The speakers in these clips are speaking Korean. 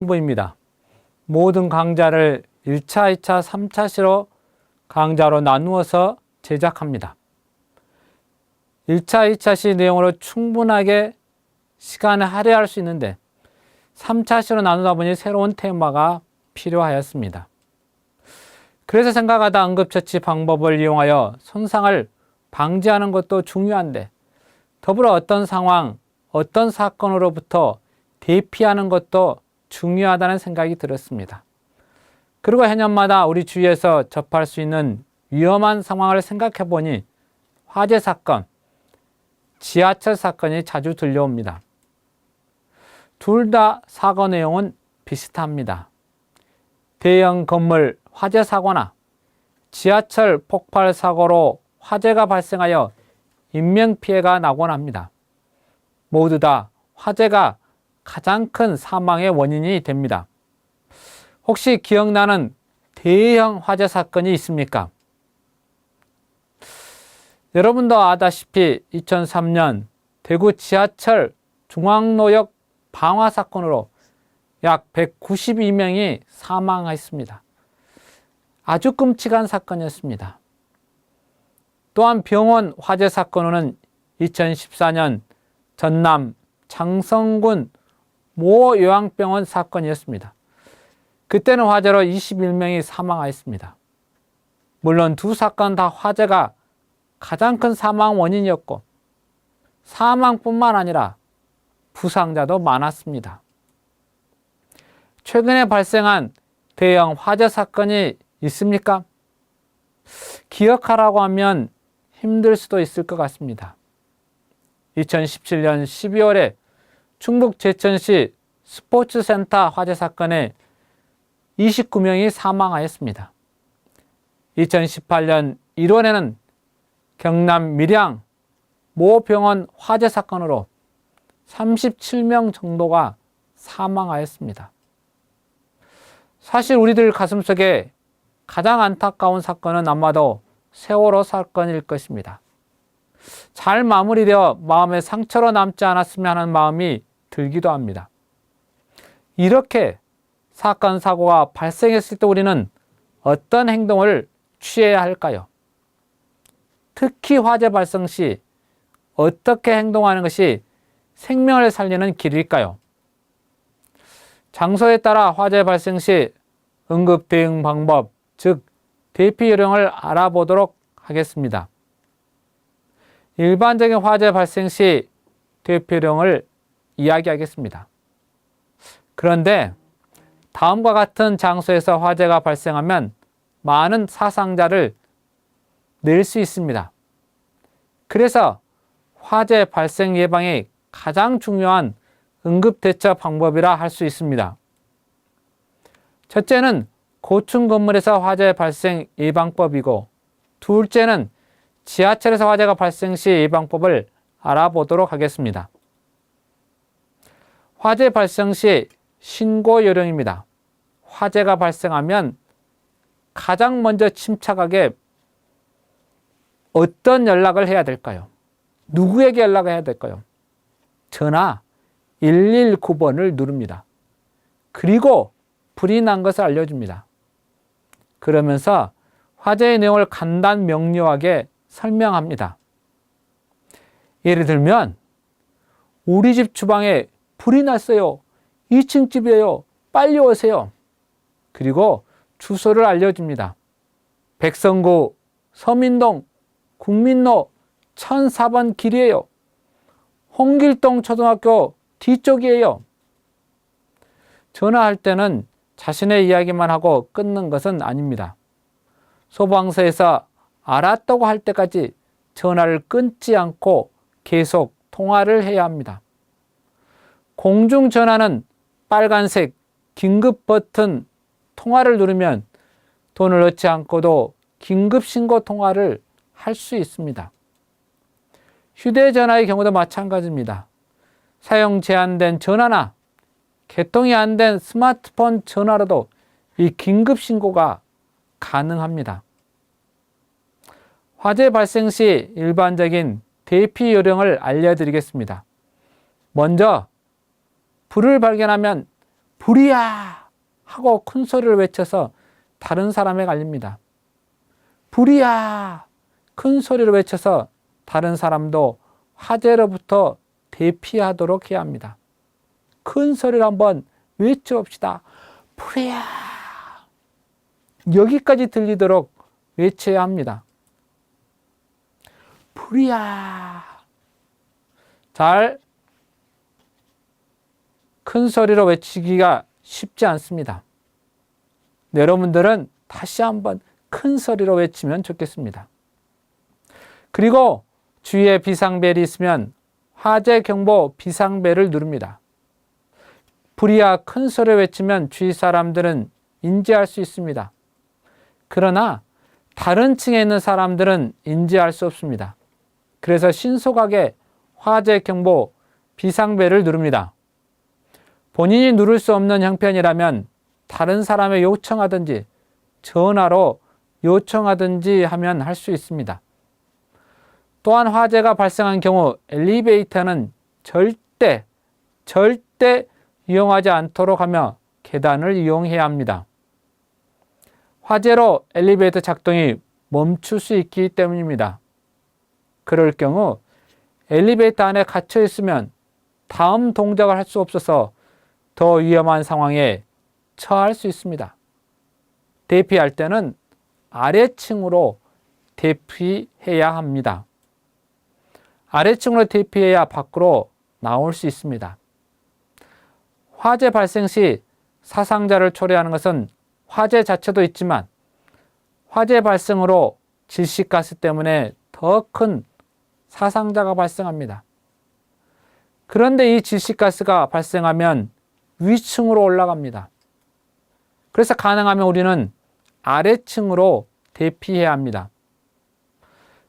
부입니다. 모든 강좌를 1차, 2차, 3차 시로 강좌로 나누어서 제작합니다. 1차, 2차 시 내용으로 충분하게 시간을 할애할 수 있는데 3차 시로 나누다 보니 새로운 테마가 필요하였습니다. 그래서 생각하다 응급처치 방법을 이용하여 손상을 방지하는 것도 중요한데 더불어 어떤 상황, 어떤 사건으로부터 대피하는 것도 중요하다는 생각이 들었습니다. 그리고 해년마다 우리 주위에서 접할 수 있는 위험한 상황을 생각해 보니 화재 사건, 지하철 사건이 자주 들려옵니다. 둘 다 사고 내용은 비슷합니다. 대형 건물 화재 사고나 지하철 폭발 사고로 화재가 발생하여 인명피해가 나곤 합니다. 모두 다 화재가 가장 큰 사망의 원인이 됩니다. 혹시 기억나는 대형 화재 사건이 있습니까? 여러분도 아다시피 2003년 대구 지하철 중앙로역 방화 사건으로 약 192명이 사망했습니다. 아주 끔찍한 사건이었습니다. 또한 병원 화재 사건으로는 2014년 전남 장성군 모 요양병원 사건이었습니다. 그때는 화재로 21명이 사망하였습니다. 물론 두 사건 다 화재가 가장 큰 사망 원인이었고 사망뿐만 아니라 부상자도 많았습니다. 최근에 발생한 대형 화재 사건이 있습니까? 기억하라고 하면 힘들 수도 있을 것 같습니다. 2017년 12월에 충북 제천시 스포츠센터 화재 사건에 29명이 사망하였습니다. 2018년 1월에는 경남 밀양 모 병원 화재 사건으로 37명 정도가 사망하였습니다. 사실 우리들 가슴속에 가장 안타까운 사건은 아마도 세월호 사건일 것입니다. 잘 마무리되어 마음의 상처로 남지 않았으면 하는 마음이 들기도 합니다. 이렇게 사건, 사고가 발생했을 때 우리는 어떤 행동을 취해야 할까요? 특히 화재 발생 시 어떻게 행동하는 것이 생명을 살리는 길일까요? 장소에 따라 화재 발생 시 응급 대응 방법, 즉 대피 요령을 알아보도록 하겠습니다. 일반적인 화재 발생 시 대피 요령을 이야기하겠습니다. 그런데 다음과 같은 장소에서 화재가 발생하면 많은 사상자를 낼 수 있습니다. 그래서 화재 발생 예방이 가장 중요한 응급대처 방법이라 할 수 있습니다. 첫째는 고층 건물에서 화재 발생 예방법이고, 둘째는 지하철에서 화재가 발생 시 예방법을 알아보도록 하겠습니다. 화재 발생 시 신고 요령입니다. 화재가 발생하면 가장 먼저 침착하게 어떤 연락을 해야 될까요? 누구에게 연락을 해야 될까요? 전화 119번을 누릅니다. 그리고 불이 난 것을 알려줍니다. 그러면서 화재의 내용을 간단 명료하게 설명합니다. 예를 들면 우리 집 주방에 불이 났어요. 2층 집이에요. 빨리 오세요. 그리고 주소를 알려줍니다. 백성구 서민동 국민로 1004번 길이에요. 홍길동 초등학교 뒤쪽이에요. 전화할 때는 자신의 이야기만 하고 끊는 것은 아닙니다. 소방서에서 알았다고 할 때까지 전화를 끊지 않고 계속 통화를 해야 합니다. 공중전화는 빨간색 긴급 버튼 통화를 누르면 돈을 넣지 않고도 긴급신고 통화를 할 수 있습니다. 휴대전화의 경우도 마찬가지입니다. 사용 제한된 전화나 개통이 안 된 스마트폰 전화로도 이 긴급신고가 가능합니다. 화재 발생 시 일반적인 대피 요령을 알려드리겠습니다. 먼저 불을 발견하면 불이야! 하고 큰 소리를 외쳐서 다른 사람에게 알립니다. 불이야! 큰 소리를 외쳐서 다른 사람도 화재로부터 대피하도록 해야 합니다. 큰 소리로 한번 외쳐봅시다. 불이야! 여기까지 들리도록 외쳐야 합니다. 불이야! 잘 큰 소리로 외치기가 쉽지 않습니다. 여러분들은 다시 한번 큰 소리로 외치면 좋겠습니다. 그리고 주위에 비상벨이 있으면 화재 경보 비상벨을 누릅니다. 불이야 큰 소리로 외치면 주위 사람들은 인지할 수 있습니다. 그러나 다른 층에 있는 사람들은 인지할 수 없습니다. 그래서 신속하게 화재 경보 비상벨을 누릅니다. 본인이 누를 수 없는 형편이라면 다른 사람에 요청하든지 전화로 요청하든지 하면 할 수 있습니다. 또한 화재가 발생한 경우 엘리베이터는 절대 이용하지 않도록 하며 계단을 이용해야 합니다. 화재로 엘리베이터 작동이 멈출 수 있기 때문입니다. 그럴 경우 엘리베이터 안에 갇혀 있으면 다음 동작을 할 수 없어서 더 위험한 상황에 처할 수 있습니다. 대피할 때는 아래층으로 대피해야 합니다. 아래층으로 대피해야 밖으로 나올 수 있습니다. 화재 발생 시 사상자를 초래하는 것은 화재 자체도 있지만 화재 발생으로 질식가스 때문에 더 큰 사상자가 발생합니다. 그런데 이 질식가스가 발생하면 위층으로 올라갑니다. 그래서 가능하면 우리는 아래층으로 대피해야 합니다.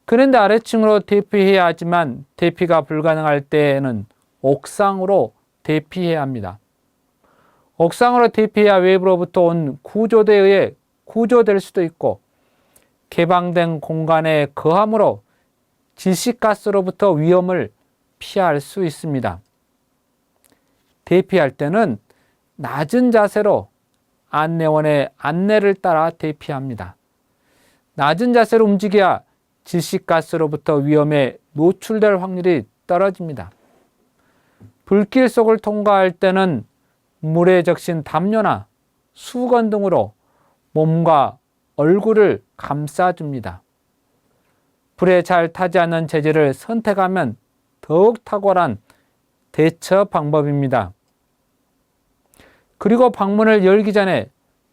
그런데 아래층으로 대피해야 하지만 대피가 불가능할 때에는 옥상으로 대피해야 합니다. 옥상으로 대피해야 외부로부터 온 구조대에 의해 구조될 수도 있고 개방된 공간에 거함으로 질식가스로부터 위험을 피할 수 있습니다. 대피할 때는 낮은 자세로 안내원의 안내를 따라 대피합니다. 낮은 자세로 움직여야 질식가스로부터 위험에 노출될 확률이 떨어집니다. 불길 속을 통과할 때는 물에 적신 담요나 수건 등으로 몸과 얼굴을 감싸줍니다. 불에 잘 타지 않는 재질을 선택하면 더욱 탁월한 대처 방법입니다. 그리고 방문을 열기 전에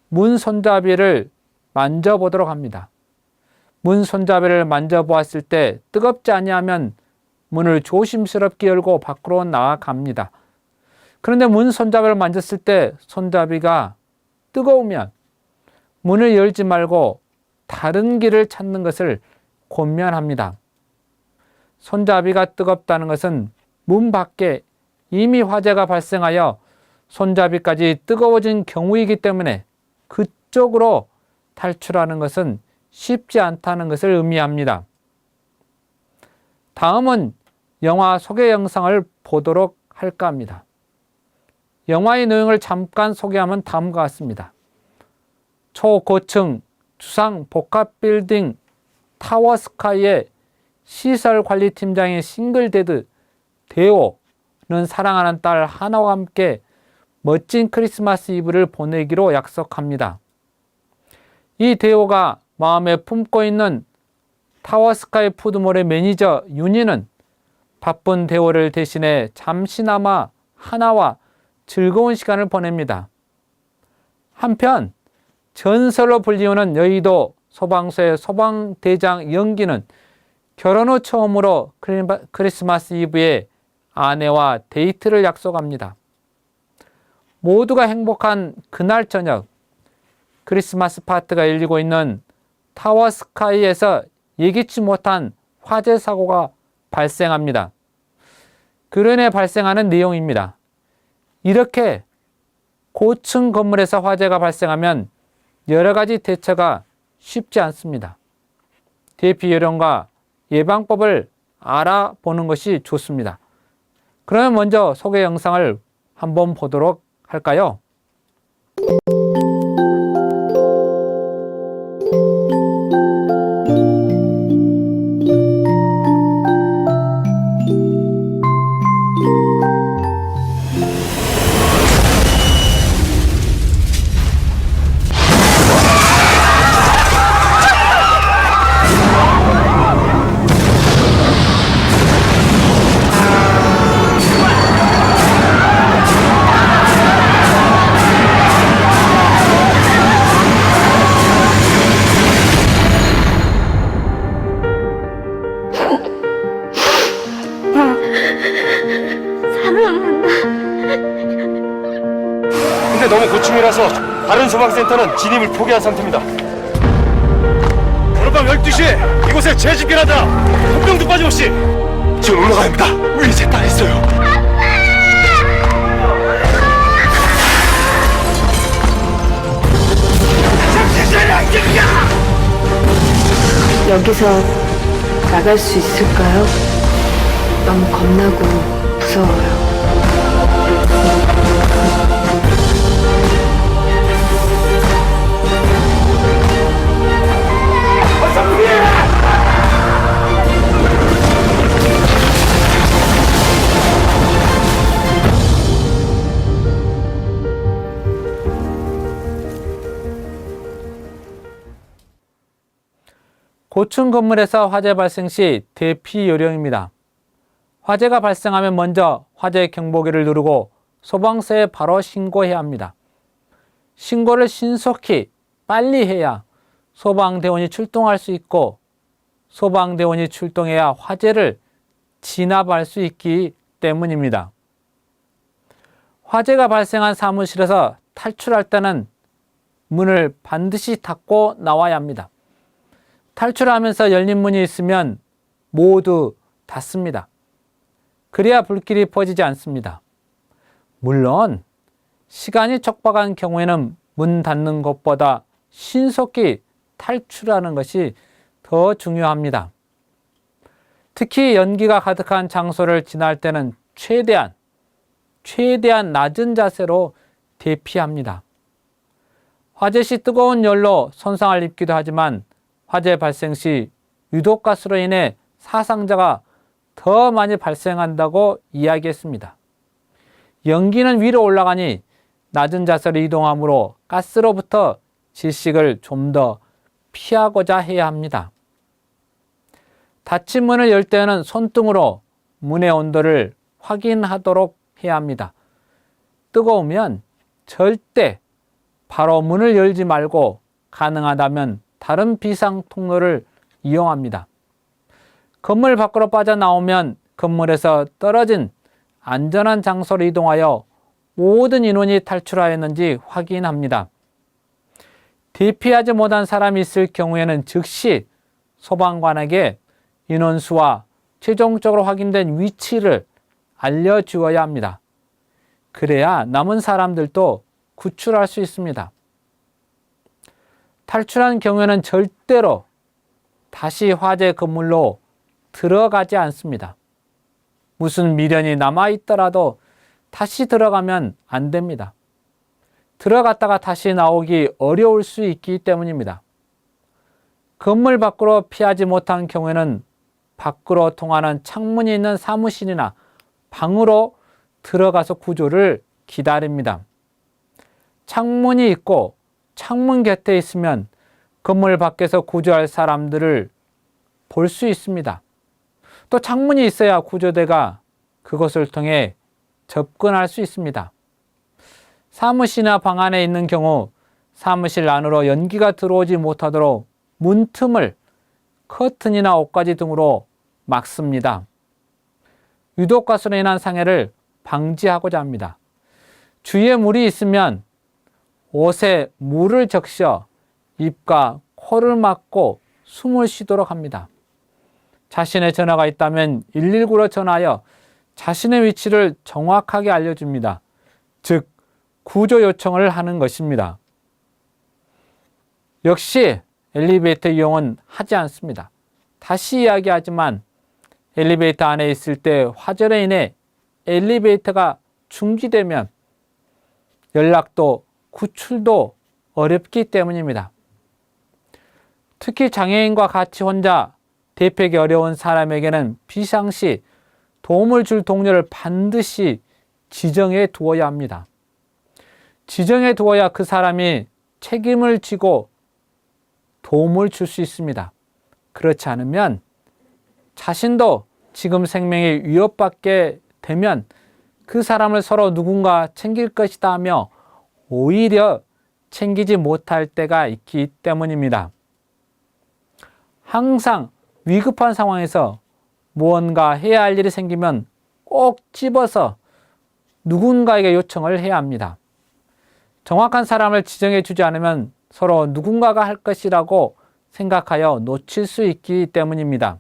문 손잡이를 만져보도록 합니다. 문 손잡이를 만져보았을 때 뜨겁지 아니하면 문을 조심스럽게 열고 밖으로 나아갑니다. 그런데 문 손잡이를 만졌을 때 손잡이가 뜨거우면 문을 열지 말고 다른 길을 찾는 것을 권면합니다. 손잡이가 뜨겁다는 것은 문 밖에 이미 화재가 발생하여 손잡이까지 뜨거워진 경우이기 때문에 그쪽으로 탈출하는 것은 쉽지 않다는 것을 의미합니다. 다음은 영화 소개 영상을 보도록 할까 합니다. 영화의 내용을 잠깐 소개하면 다음과 같습니다. 초고층 주상 복합 빌딩 타워스카이의 시설관리팀장인 싱글데드 데오는 사랑하는 딸 하나와 함께 멋진 크리스마스 이브를 보내기로 약속합니다. 이 데오가 마음에 품고 있는 타워스카이 푸드몰의 매니저 윤희는 바쁜 데오를 대신해 잠시나마 하나와 즐거운 시간을 보냅니다. 한편 전설로 불리우는 여의도 소방서의 소방대장 연기는 결혼 후 처음으로 크리스마스 이브에 아내와 데이트를 약속합니다. 모두가 행복한 그날 저녁, 크리스마스 파티가 열리고 있는 타워스카이에서 예기치 못한 화재 사고가 발생합니다. 그로 인해 발생하는 내용입니다. 이렇게 고층 건물에서 화재가 발생하면 여러 가지 대처가 쉽지 않습니다. 대피 요령과 예방법을 알아보는 것이 좋습니다. 그러면 먼저 소개 영상을 한번 보도록 할까요? 소방센터는 진입을 포기한 상태입니다. 오늘밤 12시에 이곳에 재집결한다. 한 명도 빠짐없이. 지금 올라가야 합니다. 위에 제 딸이 있어요. 여기서 나갈 수 있을까요? 너무 겁나고 무서워요. 고층 건물에서 화재 발생 시 대피 요령입니다. 화재가 발생하면 먼저 화재 경보기를 누르고 소방서에 바로 신고해야 합니다. 신고를 신속히 빨리 해야 소방대원이 출동할 수 있고 소방대원이 출동해야 화재를 진압할 수 있기 때문입니다. 화재가 발생한 사무실에서 탈출할 때는 문을 반드시 닫고 나와야 합니다. 탈출하면서 열린 문이 있으면 모두 닫습니다. 그래야 불길이 퍼지지 않습니다. 물론 시간이 촉박한 경우에는 문 닫는 것보다 신속히 탈출하는 것이 더 중요합니다. 특히 연기가 가득한 장소를 지날 때는 최대한 낮은 자세로 대피합니다. 화재 시 뜨거운 열로 손상을 입기도 하지만 화재 발생 시 유독가스로 인해 사상자가 더 많이 발생한다고 이야기했습니다. 연기는 위로 올라가니 낮은 자세로 이동하므로 가스로부터 질식을 좀 더 피하고자 해야 합니다. 닫힌 문을 열 때는 손등으로 문의 온도를 확인하도록 해야 합니다. 뜨거우면 절대 바로 문을 열지 말고 가능하다면 다른 비상 통로를 이용합니다. 건물 밖으로 빠져나오면 건물에서 떨어진 안전한 장소로 이동하여 모든 인원이 탈출하였는지 확인합니다. 대피하지 못한 사람이 있을 경우에는 즉시 소방관에게 인원수와 최종적으로 확인된 위치를 알려주어야 합니다. 그래야 남은 사람들도 구출할 수 있습니다. 탈출한 경우에는 절대로 다시 화재 건물로 들어가지 않습니다. 무슨 미련이 남아있더라도 다시 들어가면 안 됩니다. 들어갔다가 다시 나오기 어려울 수 있기 때문입니다. 건물 밖으로 피하지 못한 경우에는 밖으로 통하는 창문이 있는 사무실이나 방으로 들어가서 구조를 기다립니다. 창문이 있고 창문 곁에 있으면 건물 밖에서 구조할 사람들을 볼 수 있습니다. 또 창문이 있어야 구조대가 그것을 통해 접근할 수 있습니다. 사무실이나 방 안에 있는 경우 사무실 안으로 연기가 들어오지 못하도록 문틈을 커튼이나 옷가지 등으로 막습니다. 유독가스로 인한 상해를 방지하고자 합니다. 주위에 물이 있으면 옷에 물을 적셔 입과 코를 막고 숨을 쉬도록 합니다. 자신의 전화가 있다면 119로 전화하여 자신의 위치를 정확하게 알려줍니다. 즉, 구조 요청을 하는 것입니다. 역시 엘리베이터 이용은 하지 않습니다. 다시 이야기하지만 엘리베이터 안에 있을 때 화재로 인해 엘리베이터가 중지되면 연락도 구출도 어렵기 때문입니다. 특히 장애인과 같이 혼자 대피하기 어려운 사람에게는 비상시 도움을 줄 동료를 반드시 지정해 두어야 합니다. 지정해 두어야 그 사람이 책임을 지고 도움을 줄 수 있습니다. 그렇지 않으면 자신도 지금 생명이 위협받게 되면 그 사람을 서로 누군가 챙길 것이다 하며 오히려 챙기지 못할 때가 있기 때문입니다. 항상 위급한 상황에서 무언가 해야 할 일이 생기면 꼭 집어서 누군가에게 요청을 해야 합니다. 정확한 사람을 지정해 주지 않으면 서로 누군가가 할 것이라고 생각하여 놓칠 수 있기 때문입니다.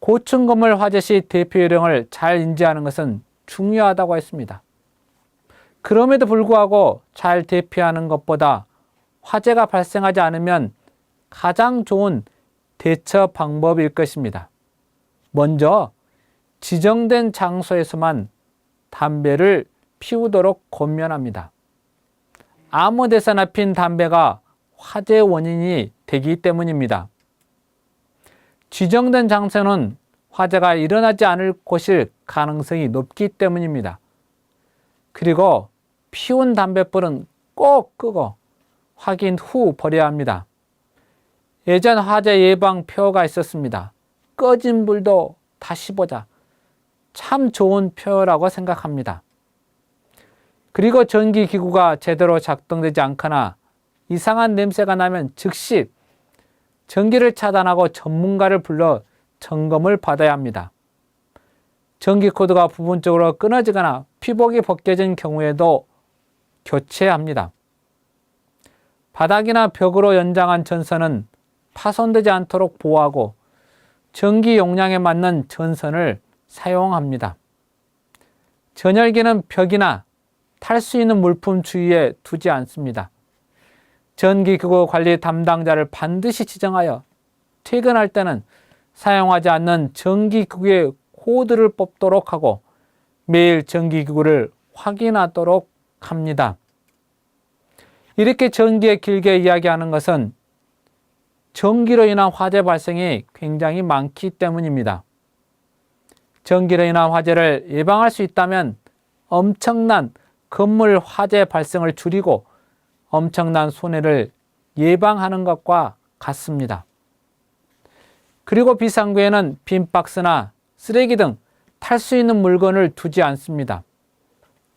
고층 건물 화재 시 대피 요령을 잘 인지하는 것은 중요하다고 했습니다. 그럼에도 불구하고 잘 대피하는 것보다 화재가 발생하지 않으면 가장 좋은 대처 방법일 것입니다. 먼저 지정된 장소에서만 담배를 피우도록 권면합니다. 아무 데서나 핀 담배가 화재 원인이 되기 때문입니다. 지정된 장소는 화재가 일어나지 않을 곳일 가능성이 높기 때문입니다. 그리고 피운 담뱃불은 꼭 끄고 확인 후 버려야 합니다. 예전 화재 예방 표어가 있었습니다. 꺼진 불도 다시 보자. 참 좋은 표어라고 생각합니다. 그리고 전기기구가 제대로 작동되지 않거나 이상한 냄새가 나면 즉시 전기를 차단하고 전문가를 불러 점검을 받아야 합니다. 전기 코드가 부분적으로 끊어지거나 피복이 벗겨진 경우에도 교체합니다. 바닥이나 벽으로 연장한 전선은 파손되지 않도록 보호하고 전기 용량에 맞는 전선을 사용합니다. 전열기는 벽이나 탈 수 있는 물품 주위에 두지 않습니다. 전기기구 관리 담당자를 반드시 지정하여 퇴근할 때는 사용하지 않는 전기기구의 코드를 뽑도록 하고 매일 전기기구를 확인하도록 합니다. 이렇게 전기에 길게 이야기하는 것은 전기로 인한 화재 발생이 굉장히 많기 때문입니다. 전기로 인한 화재를 예방할 수 있다면 엄청난 건물 화재 발생을 줄이고 엄청난 손해를 예방하는 것과 같습니다. 그리고 비상구에는 빈 박스나 쓰레기 등 탈 수 있는 물건을 두지 않습니다.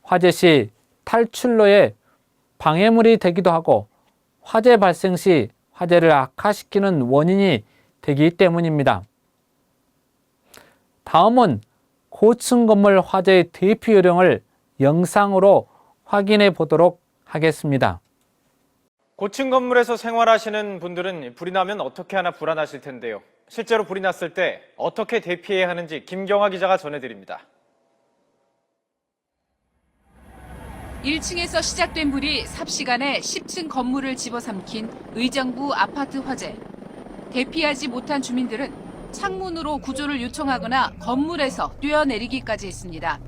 화재 시 탈출로에 방해물이 되기도 하고 화재 발생 시 화재를 악화시키는 원인이 되기 때문입니다. 다음은 고층 건물 화재의 대피 요령을 영상으로 확인해 보도록 하겠습니다. 고층 건물에서 생활하시는 분들은 불이 나면 어떻게 하나 불안하실 텐데요. 실제로 불이 났을 때 어떻게 대피해야 하는지 김경화 기자가 전해드립니다. 1층에서 시작된 불이 삽시간에 10층 건물을 집어삼킨 의정부 아파트 화재. 대피하지 못한 주민들은 창문으로 구조를 요청하거나 건물에서 뛰어내리기까지 했습니다.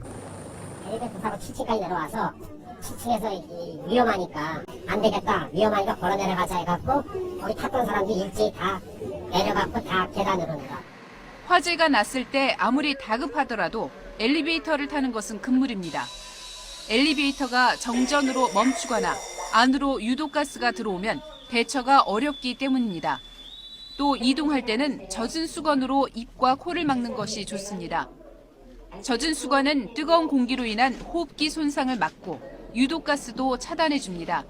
엘리베이터 타고 7층까지 내려와서 7층에서 위험하니까 안 되겠다, 위험하니까 걸어 내려가자 해갖고 우리 탔던 사람들이 일제히 다 내려갖고 다 계단으로 내려. 화재가 났을 때 아무리 다급하더라도 엘리베이터를 타는 것은 금물입니다. 엘리베이터가 정전으로 멈추거나 안으로 유독가스가 들어오면 대처가 어렵기 때문입니다. 또 이동할 때는 젖은 수건으로 입과 코를 막는 것이 좋습니다. 젖은 수건은 뜨거운 공기로 인한 호흡기 손상을 막고 유독가스도 차단해줍니다.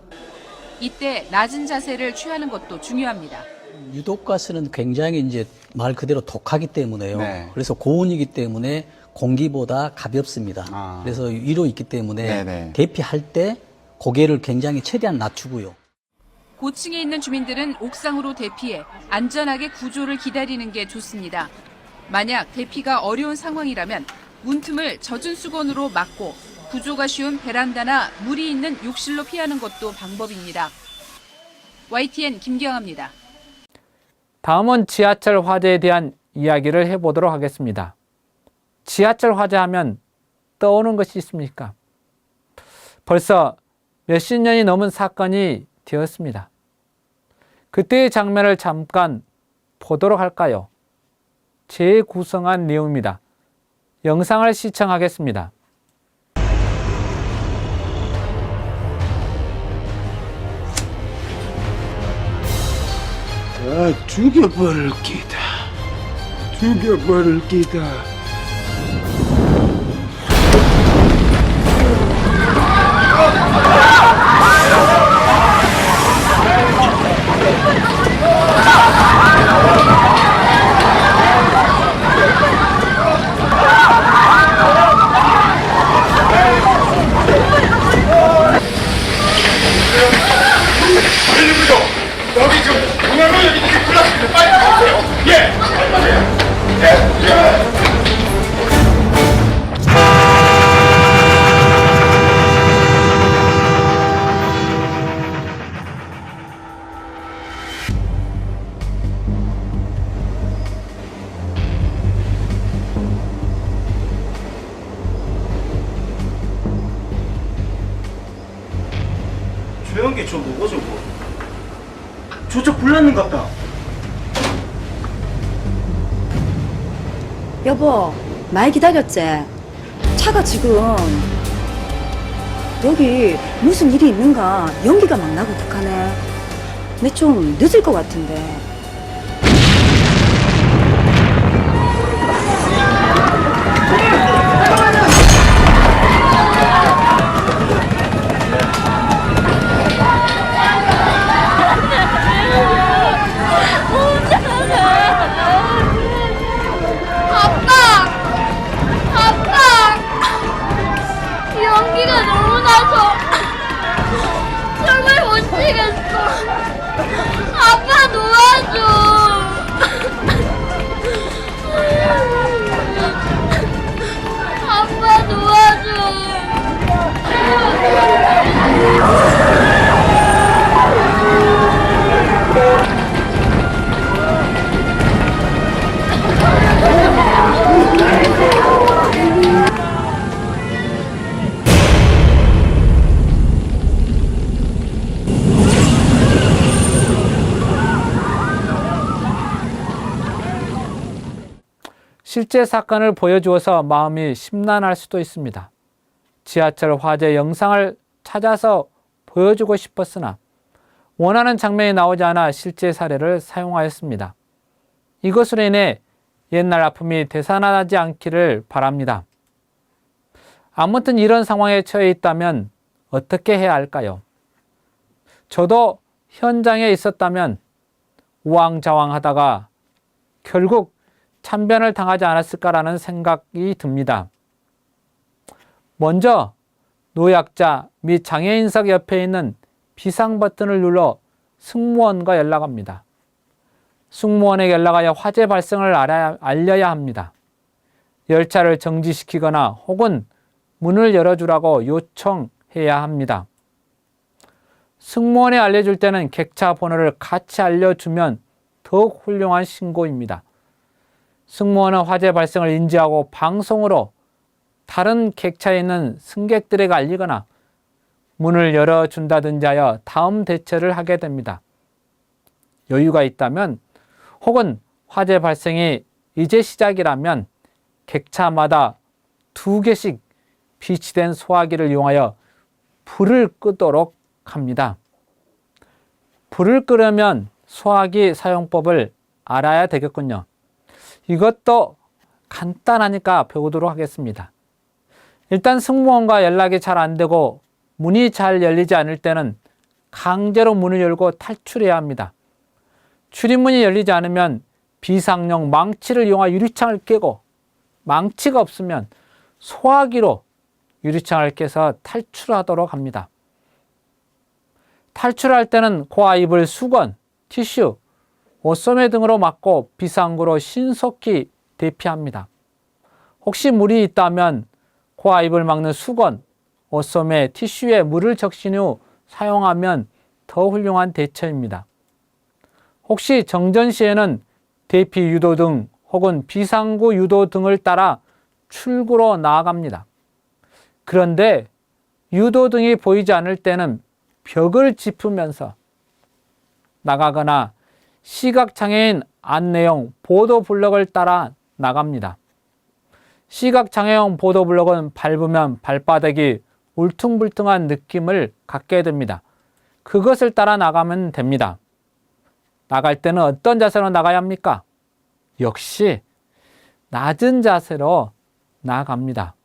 이때 낮은 자세를 취하는 것도 중요합니다. 유독가스는 굉장히 이제 말 그대로 독하기 때문에요. 네. 그래서 고온이기 때문에 공기보다 가볍습니다. 그래서 위로 있기 때문에 네네. 대피할 때 고개를 굉장히 최대한 낮추고요. 고층에 있는 주민들은 옥상으로 대피해 안전하게 구조를 기다리는 게 좋습니다. 만약 대피가 어려운 상황이라면 문틈을 젖은 수건으로 막고 구조가 쉬운 베란다나 물이 있는 욕실로 피하는 것도 방법입니다. YTN 김경아입니다. 다음은 지하철 화재에 대한 이야기를 해보도록 하겠습니다. 지하철 화재하면 떠오르는 것이 있습니까? 벌써 몇십 년이 넘은 사건이 되었습니다. 그때의 장면을 잠깐 보도록 할까요? 재구성한 내용입니다. 영상을 시청하겠습니다. 다 죽여버릴 기다. 죽여버릴 기다. 조용한 게 저 뭐고 저거? 저쪽 불났는 것 같다. 여보, 많이 기다렸지? 차가 지금 여기 무슨 일이 있는가 연기가 막 나고 북하네. 근데 좀 늦을 것 같은데. 연기가 너무 나서 숨을 못 쉬겠어. 아빠 도와줘. 아빠 도와줘. 실제 사건을 보여주어서 마음이 심란할 수도 있습니다. 지하철 화재 영상을 찾아서 보여주고 싶었으나 원하는 장면이 나오지 않아 실제 사례를 사용하였습니다. 이것으로 인해 옛날 아픔이 되살아나지 않기를 바랍니다. 아무튼 이런 상황에 처해 있다면 어떻게 해야 할까요? 저도 현장에 있었다면 우왕좌왕하다가 결국 참변을 당하지 않았을까라는 생각이 듭니다. 먼저 노약자 및 장애인석 옆에 있는 비상 버튼을 눌러 승무원과 연락합니다. 승무원에게 연락하여 화재 발생을 알려야 합니다. 열차를 정지시키거나 혹은 문을 열어주라고 요청해야 합니다. 승무원에 알려줄 때는 객차 번호를 같이 알려주면 더욱 훌륭한 신고입니다. 승무원은 화재 발생을 인지하고 방송으로 다른 객차에 있는 승객들에게 알리거나 문을 열어준다든지 하여 다음 대처를 하게 됩니다. 여유가 있다면 혹은 화재 발생이 이제 시작이라면 객차마다 2개씩 비치된 소화기를 이용하여 불을 끄도록 합니다. 불을 끄려면 소화기 사용법을 알아야 되겠군요. 이것도 간단하니까 배우도록 하겠습니다. 일단 승무원과 연락이 잘 안 되고 문이 잘 열리지 않을 때는 강제로 문을 열고 탈출해야 합니다. 출입문이 열리지 않으면 비상용 망치를 이용하여 유리창을 깨고 망치가 없으면 소화기로 유리창을 깨서 탈출하도록 합니다. 탈출할 때는 코와 입을 수건, 티슈, 옷소매 등으로 막고 비상구로 신속히 대피합니다. 혹시 물이 있다면 코와 입을 막는 수건, 옷소매, 티슈에 물을 적신 후 사용하면 더 훌륭한 대처입니다. 혹시 정전 시에는 대피 유도등 혹은 비상구 유도등을 따라 출구로 나아갑니다. 그런데 유도등이 보이지 않을 때는 벽을 짚으면서 나가거나 시각장애인 안내용 보도블럭을 따라 나갑니다. 시각장애용 보도블럭은 밟으면 발바닥이 울퉁불퉁한 느낌을 갖게 됩니다. 그것을 따라 나가면 됩니다. 나갈 때는 어떤 자세로 나가야 합니까? 역시 낮은 자세로 나갑니다.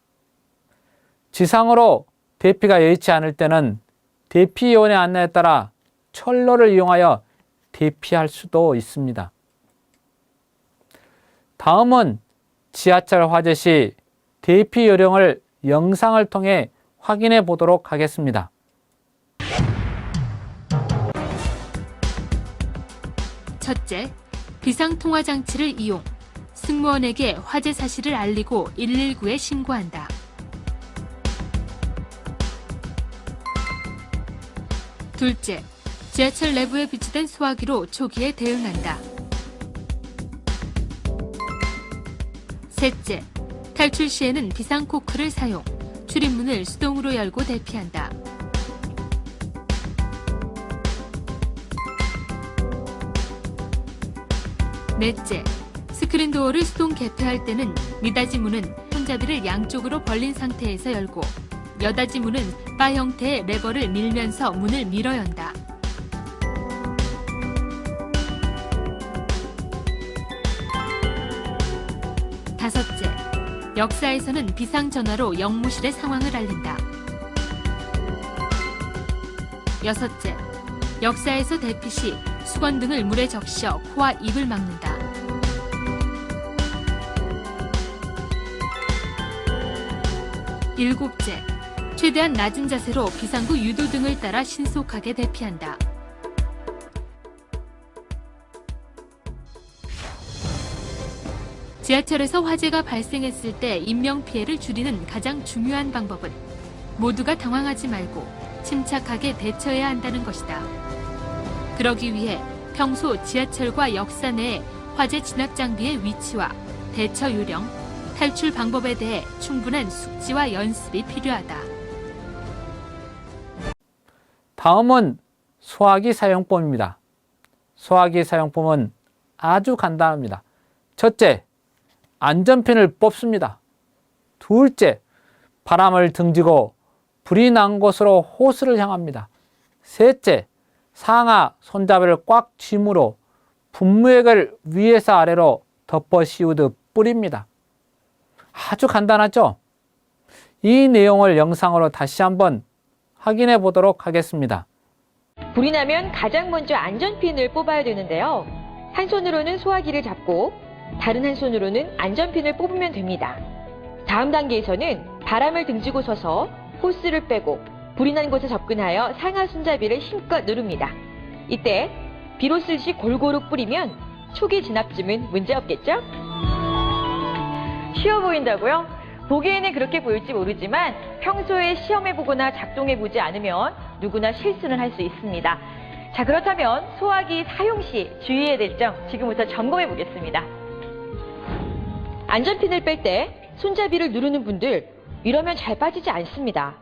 지상으로 대피가 여의치 않을 때는 대피요원의 안내에 따라 철로를 이용하여 대피할 수도 있습니다. 다음은 지하철 화재 시 대피 요령을 영상을 통해 확인해 보도록 하겠습니다. 첫째, 비상통화장치를 이용. 승무원에게 화재 사실을 알리고 119에 신고한다. 둘째, 지하철 내부에 비치된 소화기로 초기에 대응한다. 셋째, 탈출 시에는 비상코크를 사용, 출입문을 수동으로 열고 대피한다. 넷째, 스크린도어를 수동 개폐할 때는 미닫이 문은 손잡이를 양쪽으로 벌린 상태에서 열고, 여닫이 문은 바 형태의 레버를 밀면서 문을 밀어 연다. 다섯째, 역사에서는 비상전화로 영무실의 상황을 알린다. 여섯째, 역사에서 대피 시 수건 등을 물에 적셔 코와 입을 막는다. 일곱째, 최대한 낮은 자세로 비상구 유도 등을 따라 신속하게 대피한다. 지하철에서 화재가 발생했을 때 인명피해를 줄이는 가장 중요한 방법은 모두가 당황하지 말고 침착하게 대처해야 한다는 것이다. 그러기 위해 평소 지하철과 역사 내의 화재 진압 장비의 위치와 대처 요령, 탈출 방법에 대해 충분한 숙지와 연습이 필요하다. 다음은 소화기 사용법입니다. 소화기 사용법은 아주 간단합니다. 첫째, 안전핀을 뽑습니다. 둘째, 바람을 등지고 불이 난 곳으로 호스를 향합니다. 셋째, 상하 손잡이를 꽉 쥐므로 분무액을 위에서 아래로 덮어 씌우듯 뿌립니다. 아주 간단하죠? 이 내용을 영상으로 다시 한번 확인해 보도록 하겠습니다. 불이 나면 가장 먼저 안전핀을 뽑아야 되는데요. 한 손으로는 소화기를 잡고 다른 한 손으로는 안전핀을 뽑으면 됩니다. 다음 단계에서는 바람을 등지고 서서 호스를 빼고 불이 난 곳에 접근하여 상하 손잡이를 힘껏 누릅니다. 이때 비로 쓸듯이 골고루 뿌리면 초기 진압쯤은 문제없겠죠? 쉬워 보인다고요? 보기에는 그렇게 보일지 모르지만 평소에 시험해보거나 작동해보지 않으면 누구나 실수는 할 수 있습니다. 자, 그렇다면 소화기 사용 시 주의해야 될 점 지금부터 점검해 보겠습니다. 안전핀을 뺄 때 손잡이를 누르는 분들 이러면 잘 빠지지 않습니다.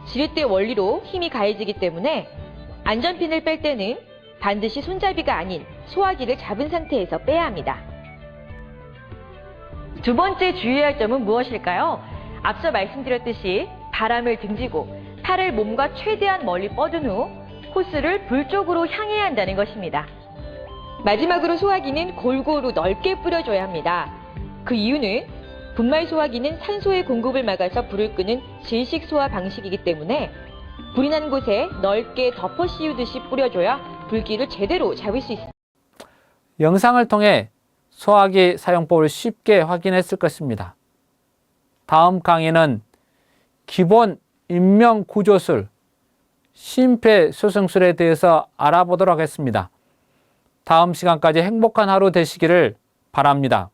지렛대 원리로 힘이 가해지기 때문에 안전핀을 뺄 때는 반드시 손잡이가 아닌 소화기를 잡은 상태에서 빼야 합니다. 두 번째 주의해야 할 점은 무엇일까요? 앞서 말씀드렸듯이 바람을 등지고 팔을 몸과 최대한 멀리 뻗은 후 호스를 불 쪽으로 향해야 한다는 것입니다. 마지막으로 소화기는 골고루 넓게 뿌려줘야 합니다. 그 이유는 분말 소화기는 산소의 공급을 막아서 불을 끄는 질식 소화 방식이기 때문에 불이 난 곳에 넓게 덮어 씌우듯이 뿌려줘야 불길을 제대로 잡을 수 있습니다. 영상을 통해 소화기 사용법을 쉽게 확인했을 것입니다. 다음 강의는 기본 인명구조술, 심폐소생술에 대해서 알아보도록 하겠습니다. 다음 시간까지 행복한 하루 되시기를 바랍니다.